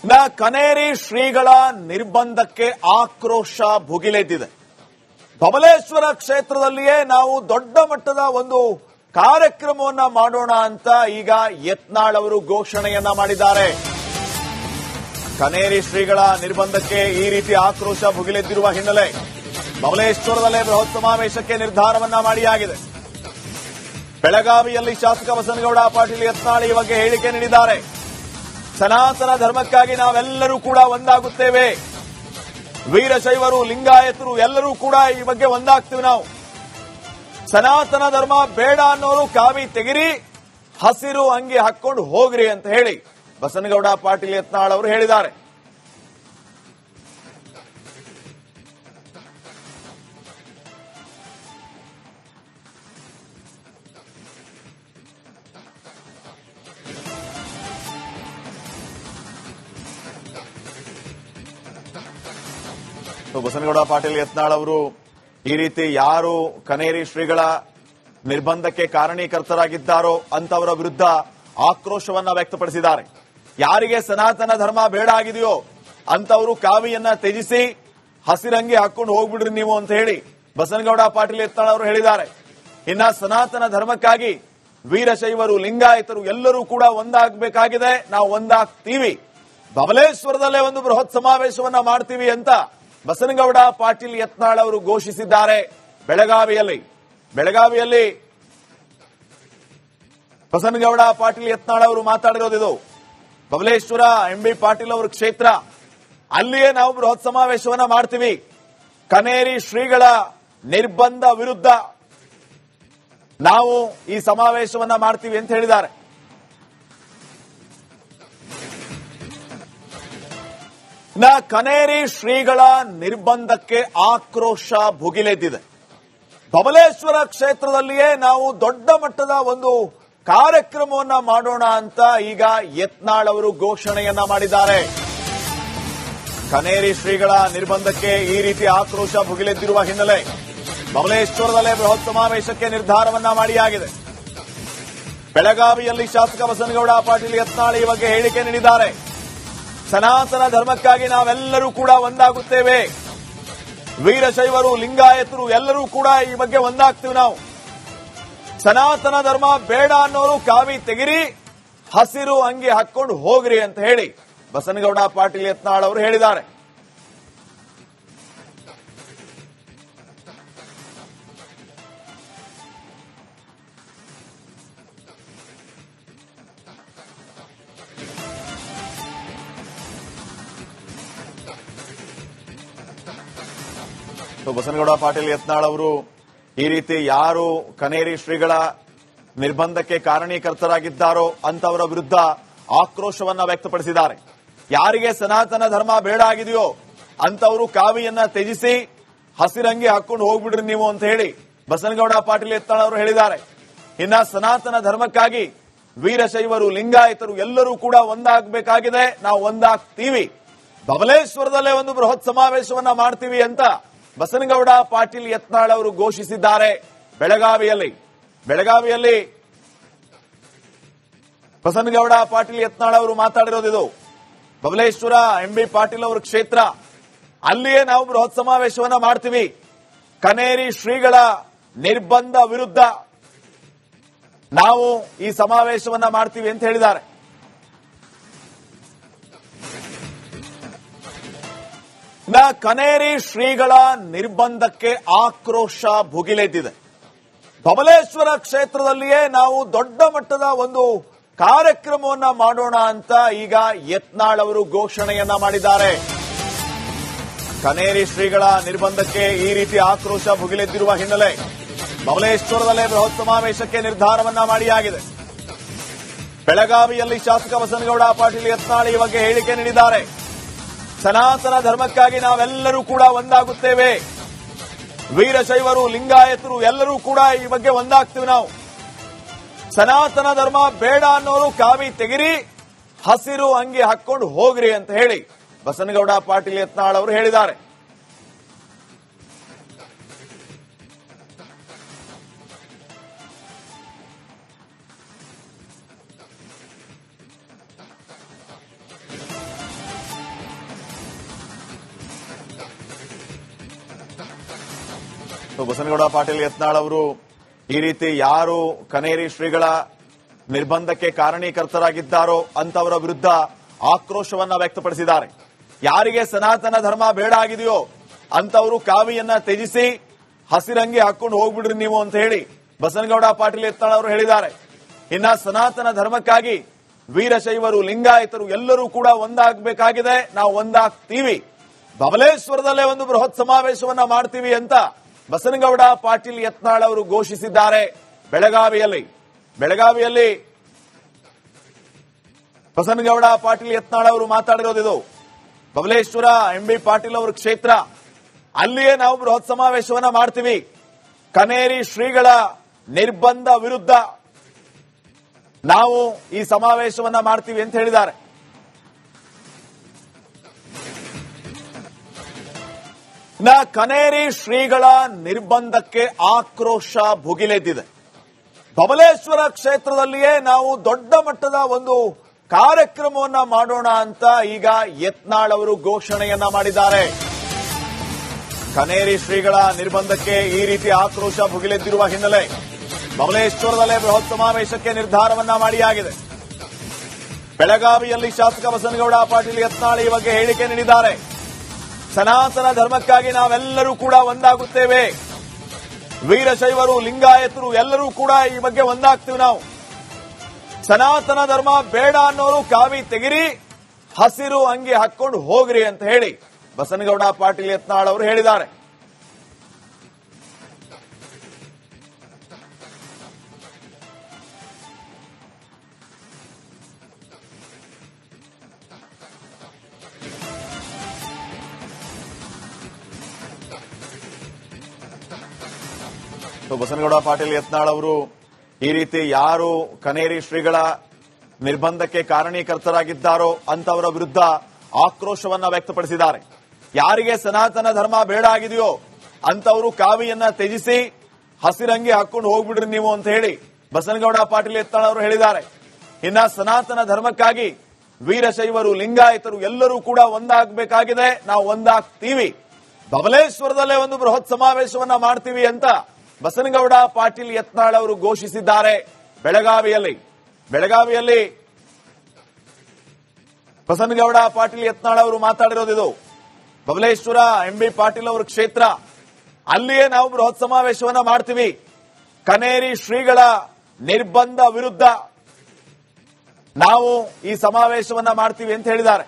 ಕನೇರಿ ಶ್ರೀಗಳ ನಿರ್ಬಂಧಕ್ಕೆ ಆಕ್ರೋಶ ಭುಗಿಲೆದ್ದಿದೆ. ಬಬಲೇಶ್ವರ ಕ್ಷೇತ್ರದಲ್ಲಿಯೇ ನಾವು ದೊಡ್ಡ ಮಟ್ಟದ ಒಂದು ಕಾರ್ಯಕ್ರಮವನ್ನ ಮಾಡೋಣ ಅಂತ ಈಗ ಯತ್ನಾಳ್ ಅವರು ಘೋಷಣೆಯನ್ನ ಮಾಡಿದ್ದಾರೆ. ಕನೇರಿ ಶ್ರೀಗಳ ನಿರ್ಬಂಧಕ್ಕೆ ಈ ರೀತಿ ಆಕ್ರೋಶ ಭುಗಿಲೆದ್ದಿರುವ ಹಿನ್ನೆಲೆ ಬಬಲೇಶ್ವರದಲ್ಲೇ ಬೃಹತ್ ಸಮಾವೇಶಕ್ಕೆ ನಿರ್ಧಾರವನ್ನ ಮಾಡಿಯಾಗಿದೆ. ಬೆಳಗಾವಿಯಲ್ಲಿ ಶಾಸಕ ಬಸನಗೌಡ ಪಾಟೀಲ್ ಯತ್ನಾಳ್ ಈ ಬಗ್ಗೆ ಹೇಳಿಕೆ ನೀಡಿದ್ದಾರೆ. ಸನಾತನ ಧರ್ಮಕ್ಕಾಗಿ ನಾವೆಲ್ಲರೂ ಕೂಡ ಒಂದಾಗುತ್ತೇವೆ. ವೀರಶೈವರು, ಲಿಂಗಾಯತರು ಎಲ್ಲರೂ ಕೂಡ ಈ ಬಗ್ಗೆ ಒಂದಾಗ್ತೀವಿ. ನಾವು ಸನಾತನ ಧರ್ಮ ಬೇಡ ಅನ್ನೋರು ಕಾವಿ ತೆಗಿರಿ, ಹಸಿರು ಅಂಗಿ ಹಾಕೊಂಡು ಹೋಗ್ರಿ ಅಂತ ಹೇಳಿ ಬಸನಗೌಡ ಪಾಟೀಲ್ ಯತ್ನಾಳ್ ಅವರು ಹೇಳಿದ್ದಾರೆ. ಬಸನಗೌಡ ಪಾಟೀಲ್ ಯತ್ನಾಳ್ ಅವರು ಈ ರೀತಿ ಯಾರು ಕನೇರಿ ಶ್ರೀಗಳ ನಿರ್ಬಂಧಕ್ಕೆ ಕಾರಣೀಕರ್ತರಾಗಿದ್ದಾರೋ ಅಂತವರ ವಿರುದ್ಧ ಆಕ್ರೋಶವನ್ನ ವ್ಯಕ್ತಪಡಿಸಿದ್ದಾರೆ. ಯಾರಿಗೆ ಸನಾತನ ಧರ್ಮ ಬೇಡ ಆಗಿದೆಯೋ ಅಂತವರು ಕಾವಿಯನ್ನ ತ್ಯಜಿಸಿ ಹಸಿರಂಗಿ ಹಾಕೊಂಡು ಹೋಗ್ಬಿಡ್ರಿ ನೀವು ಅಂತ ಹೇಳಿ ಬಸನಗೌಡ ಪಾಟೀಲ್ ಯತ್ನಾಳ್ ಅವರು ಹೇಳಿದ್ದಾರೆ. ಇನ್ನ ಸನಾತನ ಧರ್ಮಕ್ಕಾಗಿ ವೀರಶೈವರು, ಲಿಂಗಾಯತರು ಎಲ್ಲರೂ ಕೂಡ ಒಂದಾಗಬೇಕಾಗಿದೆ. ನಾವು ಒಂದಾಗ್ತೀವಿ. ಬಬಲೇಶ್ವರದಲ್ಲೇ ಒಂದು ಬೃಹತ್ ಸಮಾವೇಶವನ್ನ ಮಾಡ್ತೀವಿ ಅಂತ ಬಸನಗೌಡ ಪಾಟೀಲ್ ಯತ್ನಾಳ್ ಅವರು ಘೋಷಿಸಿದ್ದಾರೆ. ಬೆಳಗಾವಿಯಲ್ಲಿ ಬಸನಗೌಡ ಪಾಟೀಲ್ ಯತ್ನಾಳ್ ಅವರು ಮಾತಾಡಿರೋದಿದು. ಬಬಲೇಶ್ವರ ಎಂಬಿ ಪಾಟೀಲ್ ಅವರ ಕ್ಷೇತ್ರ, ಅಲ್ಲಿಯೇ ನಾವು ಬೃಹತ್ ಸಮಾವೇಶವನ್ನ ಮಾಡ್ತೀವಿ. ಕನೇರಿ ಶ್ರೀಗಳ ನಿರ್ಬಂಧ ವಿರುದ್ಧ ನಾವು ಈ ಸಮಾವೇಶವನ್ನ ಮಾಡ್ತೀವಿ ಅಂತ ಹೇಳಿದ್ದಾರೆ. ಕನೇರಿ ಶ್ರೀಗಳ ನಿರ್ಬಂಧಕ್ಕೆ ಆಕ್ರೋಶ ಭುಗಿಲೆದ್ದಿದೆ. ಬಬಲೇಶ್ವರ ಕ್ಷೇತ್ರದಲ್ಲಿಯೇ ನಾವು ದೊಡ್ಡ ಮಟ್ಟದ ಒಂದು ಕಾರ್ಯಕ್ರಮವನ್ನ ಮಾಡೋಣ ಅಂತ ಈಗ ಯತ್ನಾಳ್ ಅವರು ಘೋಷಣೆಯನ್ನ ಮಾಡಿದ್ದಾರೆ. ಕನೇರಿ ಶ್ರೀಗಳ ನಿರ್ಬಂಧಕ್ಕೆ ಈ ರೀತಿ ಆಕ್ರೋಶ ಭುಗಿಲೆದ್ದಿರುವ ಹಿನ್ನೆಲೆ ಬಬಲೇಶ್ವರದಲ್ಲೇ ಬೃಹತ್ ಸಮಾವೇಶಕ್ಕೆ ನಿರ್ಧಾರವನ್ನ ಮಾಡಿಯಾಗಿದೆ. ಬೆಳಗಾವಿಯಲ್ಲಿ ಶಾಸಕ ಬಸನಗೌಡ ಪಾಟೀಲ್ ಯತ್ನಾಳ್ ಈ ಬಗ್ಗೆ ಹೇಳಿಕೆ ನೀಡಿದ್ದಾರೆ. ಸನಾತನ ಧರ್ಮಕ್ಕಾಗಿ ನಾವೆಲ್ಲರೂ ಕೂಡ ಒಂದಾಗುತ್ತೇವೆ. ವೀರಶೈವರು, ಲಿಂಗಾಯತರು ಎಲ್ಲರೂ ಕೂಡ ಈ ಬಗ್ಗೆ ಒಂದಾಗ್ತೀವಿ. ನಾವು ಸನಾತನ ಧರ್ಮ ಬೇಡ ಅನ್ನೋರು ಕಾವಿ ತೆಗಿರಿ, ಹಸಿರು ಅಂಗಿ ಹಾಕೊಂಡು ಹೋಗ್ರಿ ಅಂತ ಹೇಳಿ ಬಸನಗೌಡ ಪಾಟೀಲ್ ಯತ್ನಾಳ್ ಅವರು ಹೇಳಿದ್ದಾರೆ. ಬಸನಗೌಡ ಪಾಟೀಲ್ ಯತ್ನಾಳ್ ಅವರು ಈ ರೀತಿ ಯಾರು ಕನೇರಿ ಶ್ರೀಗಳ ನಿರ್ಬಂಧಕ್ಕೆ ಕಾರಣೀಕರ್ತರಾಗಿದ್ದಾರೋ ಅಂತವರ ವಿರುದ್ಧ ಆಕ್ರೋಶವನ್ನ ವ್ಯಕ್ತಪಡಿಸಿದ್ದಾರೆ. ಯಾರಿಗೆ ಸನಾತನ ಧರ್ಮ ಬೇಡ ಆಗಿದೆಯೋ ಅಂತವರು ಕಾವಿಯನ್ನ ತ್ಯಜಿಸಿ ಹಸಿರಂಗಿ ಹಾಕೊಂಡು ಹೋಗ್ಬಿಡ್ರಿ ನೀವು ಅಂತ ಹೇಳಿ ಬಸನಗೌಡ ಪಾಟೀಲ್ ಯತ್ನಾಳ್ ಅವರು ಹೇಳಿದ್ದಾರೆ. ಇನ್ನ ಸನಾತನ ಧರ್ಮಕ್ಕಾಗಿ ವೀರಶೈವರು, ಲಿಂಗಾಯತರು ಎಲ್ಲರೂ ಕೂಡ ಒಂದಾಗಬೇಕಾಗಿದೆ. ನಾವು ಒಂದಾಗ್ತೀವಿ. ಬಬಲೇಶ್ವರದಲ್ಲೇ ಒಂದು ಬೃಹತ್ ಸಮಾವೇಶವನ್ನ ಮಾಡ್ತೀವಿ ಅಂತ ಬಸನಗೌಡ ಪಾಟೀಲ್ ಯತ್ನಾಳ್ ಅವರು ಘೋಷಿಸಿದ್ದಾರೆ. ಬೆಳಗಾವಿಯಲ್ಲಿ ಬಸನಗೌಡ ಪಾಟೀಲ್ ಯತ್ನಾಳ್ ಅವರು ಮಾತಾಡಿರೋದಿದು. ಬಬಲೇಶ್ವರ ಎಂಬಿ ಪಾಟೀಲ್ ಅವರ ಕ್ಷೇತ್ರ, ಅಲ್ಲಿಯೇ ನಾವು ಬೃಹತ್ ಸಮಾವೇಶವನ್ನ ಮಾಡ್ತೀವಿ. ಕನೇರಿ ಶ್ರೀಗಳ ನಿರ್ಬಂಧ ವಿರುದ್ಧ ನಾವು ಈ ಸಮಾವೇಶವನ್ನ ಮಾಡ್ತೀವಿ ಅಂತ ಹೇಳಿದ್ದಾರೆ. ಕನೇರಿ ಶ್ರೀಗಳ ನಿರ್ಬಂಧಕ್ಕೆ ಆಕ್ರೋಶ ಭುಗಿಲೆದ್ದಿದೆ. ಬಬಲೇಶ್ವರ ಕ್ಷೇತ್ರದಲ್ಲಿಯೇ ನಾವು ದೊಡ್ಡ ಮಟ್ಟದ ಒಂದು ಕಾರ್ಯಕ್ರಮವನ್ನ ಮಾಡೋಣ ಅಂತ ಈಗ ಯತ್ನಾಳ್ ಅವರು ಘೋಷಣೆಯನ್ನ ಮಾಡಿದ್ದಾರೆ. ಕನೇರಿ ಶ್ರೀಗಳ ನಿರ್ಬಂಧಕ್ಕೆ ಈ ರೀತಿ ಆಕ್ರೋಶ ಭುಗಿಲೆದ್ದಿರುವ ಹಿನ್ನೆಲೆ ಬಬಲೇಶ್ವರದಲ್ಲೇ ಬೃಹತ್ ಸಮಾವೇಶಕ್ಕೆ ನಿರ್ಧಾರವನ್ನ ಮಾಡಿಯಾಗಿದೆ. ಬೆಳಗಾವಿಯಲ್ಲಿ ಶಾಸಕ ಬಸನಗೌಡ ಪಾಟೀಲ್ ಯತ್ನಾಳ್ ಈ ಬಗ್ಗೆ ಹೇಳಿಕೆ ನೀಡಿದ್ದಾರೆ. ಸನಾತನ ಧರ್ಮಕ್ಕಾಗಿ ನಾವೆಲ್ಲರೂ ಕೂಡ ಒಂದಾಗುತ್ತೇವೆ. ವೀರಶೈವರು, ಲಿಂಗಾಯತರು ಎಲ್ಲರೂ ಕೂಡ ಈ ಬಗ್ಗೆ ಒಂದಾಗ್ತೀವಿ. ನಾವು ಸನಾತನ ಧರ್ಮ ಬೇಡ ಅನ್ನೋರು ಕಾವಿ ತೆಗಿರಿ, ಹಸಿರು ಅಂಗಿ ಹಾಕೊಂಡು ಹೋಗ್ರಿ ಅಂತ ಹೇಳಿ ಬಸನಗೌಡ ಪಾಟೀಲ್ ಯತ್ನಾಳ್ ಅವರು ಹೇಳಿದ್ದಾರೆ. ಬಸನಗೌಡ ಪಾಟೀಲ್ ಯತ್ನಾಳ್ ಅವರು ಈ ರೀತಿ ಯಾರು ಕನೇರಿ ಶ್ರೀಗಳ ನಿರ್ಬಂಧಕ್ಕೆ ಕಾರಣೀಕರ್ತರಾಗಿದ್ದಾರೋ ಅಂತವರ ವಿರುದ್ಧ ಆಕ್ರೋಶವನ್ನ ವ್ಯಕ್ತಪಡಿಸಿದ್ದಾರೆ. ಯಾರಿಗೆ ಸನಾತನ ಧರ್ಮ ಬೇಡ ಆಗಿದೆಯೋ ಅಂತವರು ಕಾವಿಯನ್ನ ತ್ಯಜಿಸಿ ಹಸಿರಂಗಿ ಹಾಕೊಂಡು ಹೋಗ್ಬಿಡ್ರಿ ನೀವು ಅಂತ ಹೇಳಿ ಬಸನಗೌಡ ಪಾಟೀಲ್ ಯತ್ನಾಳ್ ಅವರು ಹೇಳಿದ್ದಾರೆ. ಇನ್ನ ಸನಾತನ ಧರ್ಮಕ್ಕಾಗಿ ವೀರಶೈವರು, ಲಿಂಗಾಯತರು ಎಲ್ಲರೂ ಕೂಡ ಒಂದಾಗಬೇಕಾಗಿದೆ. ನಾವು ಒಂದಾಗ್ತೀವಿ, ಬಬಲೇಶ್ವರದಲ್ಲೇ ಒಂದು ಬೃಹತ್ ಸಮಾವೇಶವನ್ನ ಮಾಡ್ತೀವಿ ಅಂತ ಬಸನಗೌಡ ಪಾಟೀಲ್ ಯತ್ನಾಳ್ ಅವರು ಘೋಷಿಸಿದ್ದಾರೆ. ಬೆಳಗಾವಿಯಲ್ಲಿ ಬಸನಗೌಡ ಪಾಟೀಲ್ ಯತ್ನಾಳ್ ಅವರು ಮಾತಾಡಿರೋದಿದು. ಬಬಲೇಶ್ವರ ಎಂಬಿ ಪಾಟೀಲ್ ಅವರ ಕ್ಷೇತ್ರ, ಅಲ್ಲಿಯೇ ನಾವು ಬೃಹತ್ ಸಮಾವೇಶವನ್ನ ಮಾಡ್ತೀವಿ. ಕನೇರಿ ಶ್ರೀಗಳ ನಿರ್ಬಂಧ ವಿರುದ್ಧ ನಾವು ಈ ಸಮಾವೇಶವನ್ನ ಮಾಡ್ತೀವಿ ಅಂತ ಹೇಳಿದ್ದಾರೆ. ಕನೇರಿ ಶ್ರೀಗಳ ನಿರ್ಬಂಧಕ್ಕೆ ಆಕ್ರೋಶ ಭುಗಿಲೆದ್ದಿದೆ. ಬಬಲೇಶ್ವರ ಕ್ಷೇತ್ರದಲ್ಲಿಯೇ ನಾವು ದೊಡ್ಡ ಮಟ್ಟದ ಒಂದು ಕಾರ್ಯಕ್ರಮವನ್ನ ಮಾಡೋಣ ಅಂತ ಈಗ ಯತ್ನಾಳ್ ಅವರು ಘೋಷಣೆಯನ್ನ ಮಾಡಿದ್ದಾರೆ. ಕನೇರಿ ಶ್ರೀಗಳ ನಿರ್ಬಂಧಕ್ಕೆ ಈ ರೀತಿ ಆಕ್ರೋಶ ಭುಗಿಲೆದ್ದಿರುವ ಹಿನ್ನೆಲೆ ಬಬಲೇಶ್ವರದಲ್ಲೇ ಬೃಹತ್ ಸಮಾವೇಶಕ್ಕೆ ನಿರ್ಧಾರವನ್ನ ಮಾಡಿಯಾಗಿದೆ. ಬೆಳಗಾವಿಯಲ್ಲಿ ಶಾಸಕ ಬಸನಗೌಡ ಪಾಟೀಲ್ ಯತ್ನಾಳ್ ಈ ಬಗ್ಗೆ ಹೇಳಿಕೆ ನೀಡಿದ್ದಾರೆ. ಸನಾತನ ಧರ್ಮಕ್ಕಾಗಿ ನಾವೆಲ್ಲರೂ ಕೂಡ ಒಂದಾಗುತ್ತೇವೆ. ವೀರಶೈವರು, ಲಿಂಗಾಯತರು ಎಲ್ಲರೂ ಕೂಡ ಈ ಬಗ್ಗೆ ಒಂದಾಗ್ತೀವಿ. ನಾವು ಸನಾತನ ಧರ್ಮ ಬೇಡ ಅನ್ನೋರು ಕಾವಿ ತೆಗಿರಿ, ಹಸಿರು ಅಂಗಿ ಹಾಕೊಂಡು ಹೋಗ್ರಿ ಅಂತ ಹೇಳಿ ಬಸನಗೌಡ ಪಾಟೀಲ್ ಯತ್ನಾಳ್ ಅವರು ಹೇಳಿದ್ದಾರೆ. ಬಸನಗೌಡ ಪಾಟೀಲ್ ಯತ್ನಾಳ್ ಅವರು ಈ ರೀತಿ ಯಾರು ಕನೇರಿ ಶ್ರೀಗಳ ನಿರ್ಬಂಧಕ್ಕೆ ಕಾರಣೀಕರ್ತರಾಗಿದ್ದಾರೋ ಅಂತವರ ವಿರುದ್ಧ ಆಕ್ರೋಶವನ್ನ ವ್ಯಕ್ತಪಡಿಸಿದ್ದಾರೆ. ಯಾರಿಗೆ ಸನಾತನ ಧರ್ಮ ಬೇಡ ಆಗಿದೆಯೋ ಅಂತವರು ಕಾವಿಯನ್ನ ತ್ಯಜಿಸಿ ಹಸಿರಂಗಿ ಹಾಕೊಂಡು ಹೋಗ್ಬಿಡ್ರಿ ನೀವು ಅಂತ ಹೇಳಿ ಬಸನಗೌಡ ಪಾಟೀಲ್ ಯತ್ನಾಳ್ ಅವರು ಹೇಳಿದ್ದಾರೆ. ಇನ್ನ ಸನಾತನ ಧರ್ಮಕ್ಕಾಗಿ ವೀರಶೈವರು, ಲಿಂಗಾಯತರು ಎಲ್ಲರೂ ಕೂಡ ಒಂದಾಗಬೇಕಾಗಿದೆ. ನಾವು ಒಂದಾಗ್ತೀವಿ, ಬಬಲೇಶ್ವರದಲ್ಲೇ ಒಂದು ಬೃಹತ್ ಸಮಾವೇಶವನ್ನ ಮಾಡ್ತೀವಿ ಅಂತ ಬಸನಗೌಡ ಪಾಟೀಲ್ ಯತ್ನಾಳ್ ಅವರು ಘೋಷಿಸಿದ್ದಾರೆ. ಬೆಳಗಾವಿಯಲ್ಲಿ ಬಸನಗೌಡ ಪಾಟೀಲ್ ಯತ್ನಾಳ್ ಅವರು ಮಾತಾಡಿರೋದಿದು. ಬಬಲೇಶ್ವರ ಎಂಬಿ ಪಾಟೀಲ್ ಅವರ ಕ್ಷೇತ್ರ, ಅಲ್ಲಿಯೇ ನಾವು ಬೃಹತ್ ಸಮಾವೇಶವನ್ನ ಮಾಡ್ತೀವಿ. ಕನೇರಿ ಶ್ರೀಗಳ ನಿರ್ಬಂಧ ವಿರುದ್ಧ ನಾವು ಈ ಸಮಾವೇಶವನ್ನ ಮಾಡ್ತೀವಿ ಅಂತ ಹೇಳಿದ್ದಾರೆ.